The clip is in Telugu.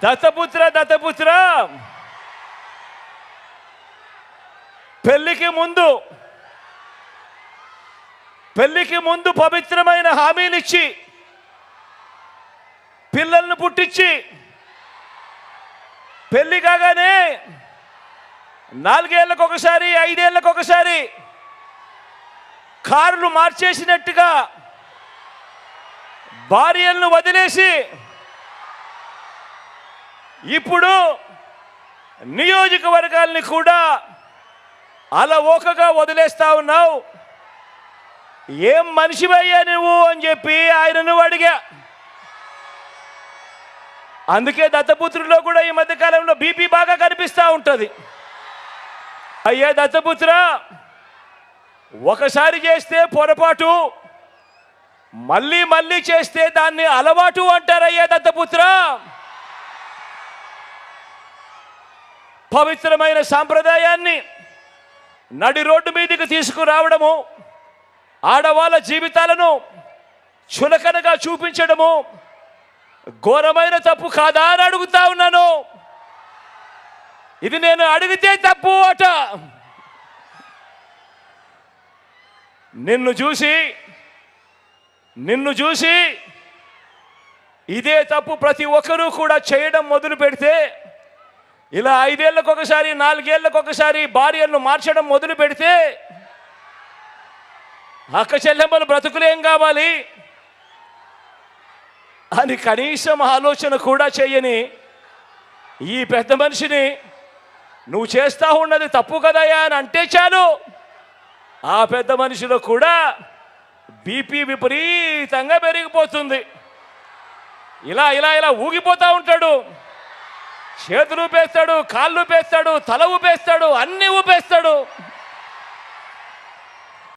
దత్తపుత్ర దత్తపుత్ర, పెళ్లికి ముందు పవిత్రమైన హామీలిచ్చి పిల్లలను పుట్టించి పెళ్లి కాగానే 4 ఏళ్లకు ఒకసారి 5 ఏళ్లకు ఒకసారి కార్లు మార్చేసినట్టుగా భార్యలను వదిలేసి ఇప్పుడు నియోజకవర్గాల్ని కూడా అలవోకగా వదిలేస్తా ఉన్నావు. ఏం మనిషివయ్యా నువ్వు అని చెప్పి ఆయనను అడిగా. అందుకే దత్తపుత్రుల్లో కూడా ఈ మధ్య కాలంలో బీపీ బాగా కనిపిస్తూ ఉంటుంది. అయ్యా దత్తపుత్ర, ఒకసారి చేస్తే పొరపాటు, మళ్ళీ చేస్తే దాన్ని అలవాటు అంటారయ్యా దత్తపుత్ర. పవిత్రమైన సాంప్రదాయాన్ని నడి రోడ్డు మీదకి తీసుకురావడము, ఆడవాళ్ళ జీవితాలను చులకనగా చూపించడము ఘోరమైన తప్పు కాదా అని అడుగుతా ఉన్నాను. ఇది నేను అడిగితే తప్పు అట. నిన్ను చూసి ఇదే తప్పు ప్రతి ఒక్కరూ కూడా చేయడం మొదలు పెడితే, ఇలా 5 ఏళ్లకు ఒకసారి 4 ఏళ్లకు ఒకసారి భార్యలను మార్చడం మొదలు పెడితే అక్క చెల్లెమ్మల బ్రతుకులేం కావాలి అని కనీసం ఆలోచన కూడా చేయని ఈ పెద్ద మనిషిని నువ్వు చేస్తా ఉన్నది తప్పు కదయా అని అంటే చాలు, ఆ పెద్ద మనిషిలో కూడా బీపీ విపరీతంగా పెరిగిపోతుంది. ఇలా ఊగిపోతూ ఉంటాడు. చేతులు ఊపేస్తాడు, కాళ్ళు ఊపేస్తాడు, తల ఊపేస్తాడు, అన్నీ ఊపేస్తాడు.